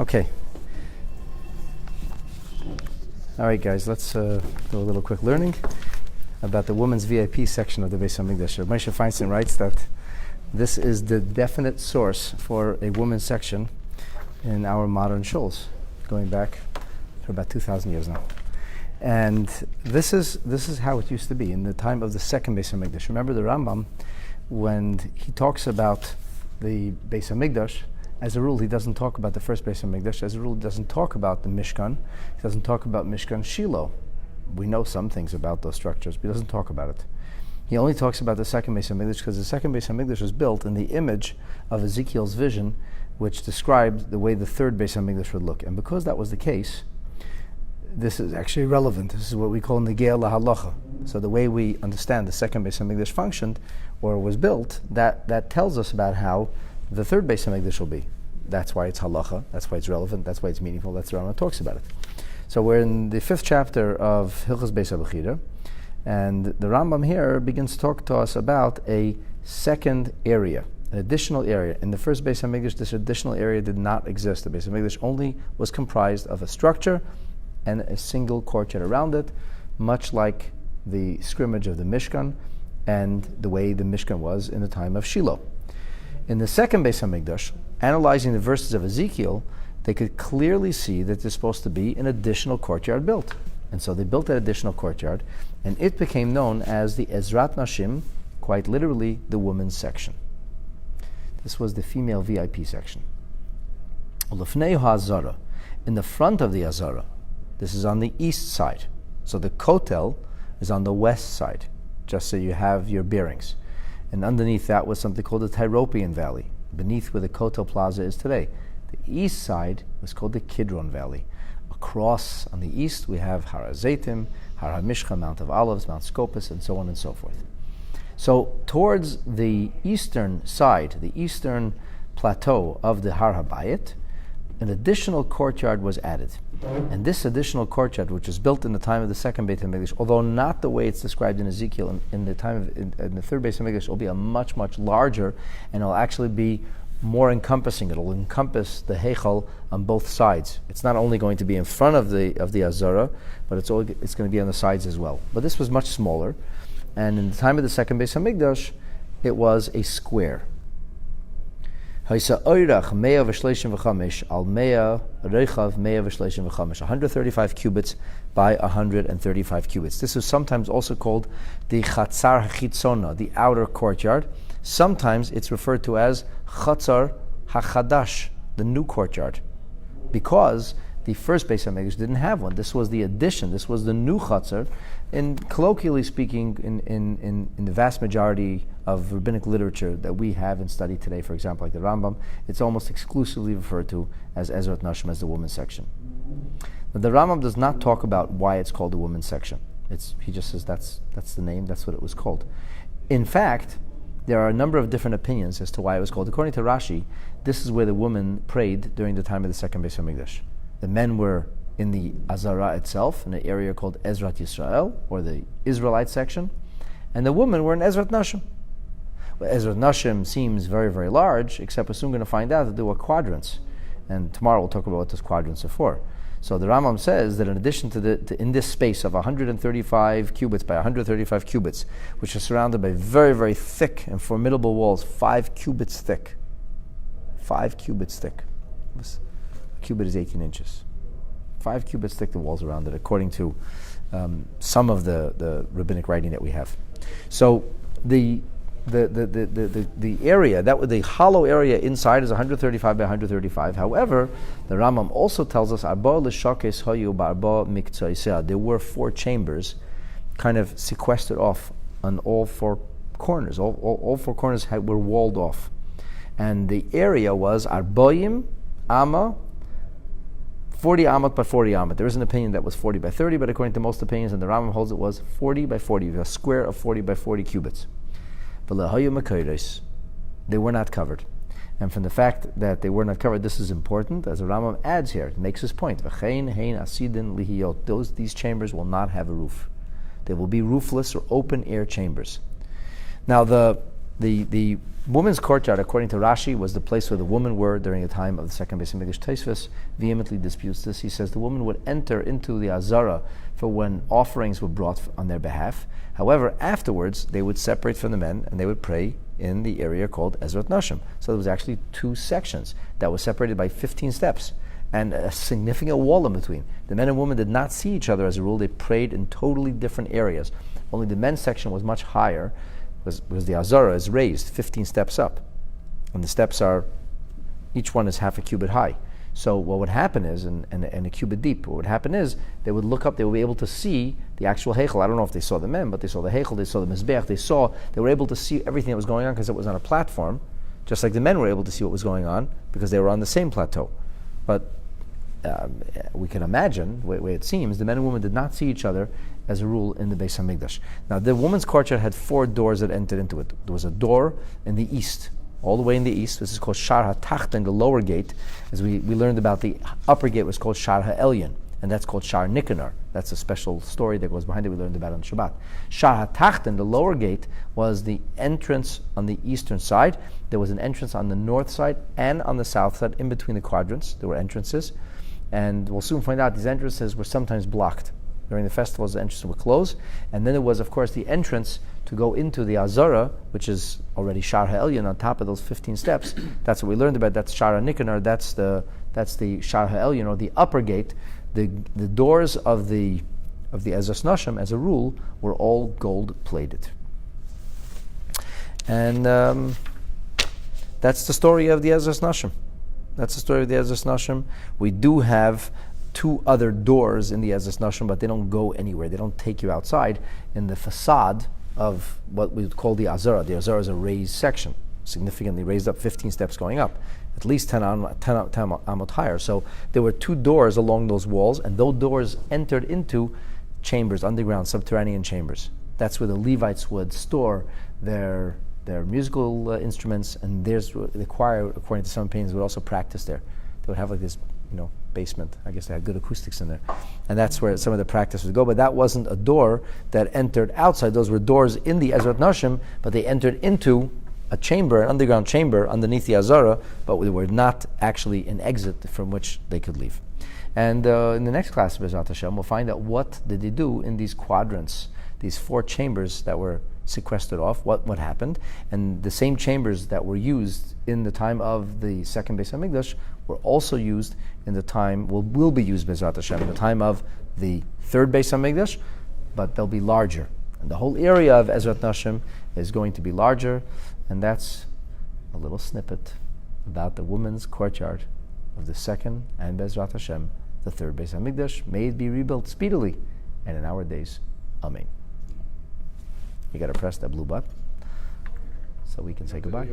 Okay. All right, guys, let's do a little quick learning about the women's VIP section of the Beis Hamikdash. Moshe Feinstein writes that this is the definite source for a women's section in our modern shuls, going back for about 2,000 years now. And this is how it used to be in the time of the second Beis Hamikdash. Remember the Rambam, when he talks about the Beis Hamikdash, as a rule, he doesn't talk about the first Beis Hamikdash. As a rule, he doesn't talk about the Mishkan. He doesn't talk about Mishkan Shiloh. We know some things about those structures, but he doesn't talk about it. He only talks about the second Beis Hamikdash because the second Beis Hamikdash was built in the image of Ezekiel's vision, which described the way the third Beis Hamikdash would look. And because that was the case, this is actually relevant. This is what we call Negea LaHalacha. So the way we understand the second Beis Hamikdash functioned or was built, that tells us about how the third Beis Hamikdash will be. That's why it's halacha, that's why it's relevant, that's why it's meaningful, that's the Rambam talks about it. So we're in the 5th chapter of Hilchos Beis HaBechira, and the Rambam here begins to talk to us about a second area, an additional area. In the first Beis HaMikdash, this additional area did not exist. The Beis HaMikdash only was comprised of a structure and a single courtyard around it, much like the scrimmage of the Mishkan and the way the Mishkan was in the time of Shiloh. In the second Beis HaMikdash, analyzing the verses of Ezekiel, they could clearly see that there's supposed to be an additional courtyard built. And so they built that additional courtyard, and it became known as the Ezrat Nashim, quite literally the women's section. This was the female VIP section. Ulefnei HaZara, in the front of the Azara, this is on the east side. So the Kotel is on the west side, just so you have your bearings. And underneath that was something called the Tyropian Valley, beneath where the Kotel Plaza is today. The east side was called the Kidron Valley. Across on the east we have Har HaZeitim, Har HaMishcha, Mount of Olives, Mount Scopus, and so on and so forth. So towards the eastern side, the eastern plateau of the Har HaBayit, an additional courtyard was added. And this additional courtyard, which was built in the time of the second Beit HaMikdash, although not the way it's described in Ezekiel, in the third Beit HaMikdash, will be a much, much larger, and it'll actually be more encompassing. It'll encompass the Heichal on both sides. It's not only going to be in front of the Azara, but it's going to be on the sides as well. But this was much smaller, and in the time of the second Beit HaMikdash, it was a square. 135 cubits by 135 cubits. This is sometimes also called the Chatzar HaChitzona, the outer courtyard. Sometimes it's referred to as Chatzar HaChadash, the new courtyard, because the first Beis HaMikdash didn't have one. This was the addition. This was the new Chatzar. And colloquially speaking, in the vast majority of rabbinic literature that we have and study today, for example, like the Rambam, it's almost exclusively referred to as Ezrat Nashim, as the women's section. But the Rambam does not talk about why it's called the women's section. He just says that's the name, that's what it was called. In fact, there are a number of different opinions as to why it was called. According to Rashi, this is where the women prayed during the time of the second Beis HaMikdash. The men were in the Azara itself, in an area called Ezrat Yisrael, or the Israelite section, and the women were in Ezrat Nashim. Well, Ezrat Nashim seems very, very large, except we're soon going to find out that there were quadrants, and tomorrow we'll talk about what those quadrants are for. So the Rambam says that in addition to in this space of 135 cubits by 135 cubits, which is surrounded by very, very thick and formidable walls, 5 cubits thick. 5 cubits thick. A cubit is 18 inches. 5 cubits thick, the walls around it, according to some of the rabbinic writing that we have. So the area, the hollow area inside is 135 by 135. However, the Rambam also tells us there were 4 chambers kind of sequestered off on all 4 corners. All 4 corners were walled off. And the area was Arboim, Amma, 40 amat by 40 amat. There is an opinion that was 40 by 30, but according to most opinions, and the Rambam holds it was 40 by 40, a square of 40 by 40 cubits. They were not covered. And from the fact that they were not covered, this is important, as the Rambam adds here, it makes his point. These chambers will not have a roof. They will be roofless or open air chambers. Now the Women's courtyard, according to Rashi, was the place where the women were during the time of the second Beis Hamikdash. Tosfos vehemently disputes this. He says the woman would enter into the Azara for when offerings were brought on their behalf. However, afterwards, they would separate from the men and they would pray in the area called Ezrat Nashim. So there was actually two sections that were separated by 15 steps and a significant wall in between. The men and women did not see each other as a rule. They prayed in totally different areas. Only the men's section was much higher because the Azara is raised 15 steps up. And the steps are, each one is half a cubit high. So what would happen is, and a cubit deep, what would happen is, they would look up, they would be able to see the actual Heichel. I don't know if they saw the men, but they saw the Heichel, they saw the Mizbeach, they were able to see everything that was going on because it was on a platform, just like the men were able to see what was going on because they were on the same plateau. But we can imagine, the way it seems, the men and women did not see each other as a rule in the Beis Hamikdash. Now, the woman's courtyard had 4 doors that entered into it. There was a door in the east, all the way in the east. This is called Shar HaTachton, the lower gate. As we learned about, the upper gate was called Shar HaElyon, and that's called Shar Nikanor. That's a special story that goes behind it. We learned about it on Shabbat. Shar HaTachton, the lower gate, was the entrance on the eastern side. There was an entrance on the north side and on the south side. In between the quadrants, there were entrances. And we'll soon find out these entrances were sometimes blocked. During the festivals, the entrances were closed. And then there was, of course, the entrance to go into the Azara, which is already Shar HaElyon on top of those 15 steps. That's what we learned about. That's Shar HaNikanor. That's the Shar HaElyon, or the upper gate. The doors of the Ezras Nashim, as a rule, were all gold-plated. And that's the story of the Ezras Nashim. That's the story of the Ezras Nashim. We do have 2 other doors in the Ezras Nashim, but they don't go anywhere. They don't take you outside. In the facade of what we would call the Azara. The Azara is a raised section, significantly raised up, 15 steps going up, at least 10 amot higher. So there were 2 doors along those walls, and those doors entered into chambers, underground, subterranean chambers. That's where the Levites would store their musical instruments, and the choir, according to some opinions, would also practice there. They would have like this, basement. I guess they had good acoustics in there, and that's where some of the practice would go. But that wasn't a door that entered outside. Those were doors in the Ezrat Nashim, but they entered into a chamber, an underground chamber underneath the Azara, but they were not actually an exit from which they could leave. And in the next class of Bezrat Hashem, we'll find out what did they do in these quadrants, these 4 chambers that were sequestered off, what happened. And the same chambers that were used in the time of the second Beis Hamikdash were also used in the time, will be used Bezrat Hashem, in the time of the third Beis Hamikdash, but they'll be larger. And the whole area of Ezrat Nashim is going to be larger, and that's a little snippet about the women's courtyard of the second and Bezrat Hashem, the third Beis Hamikdash. May it be rebuilt speedily and in our days. Amen. You got to press that blue button so we can say goodbye.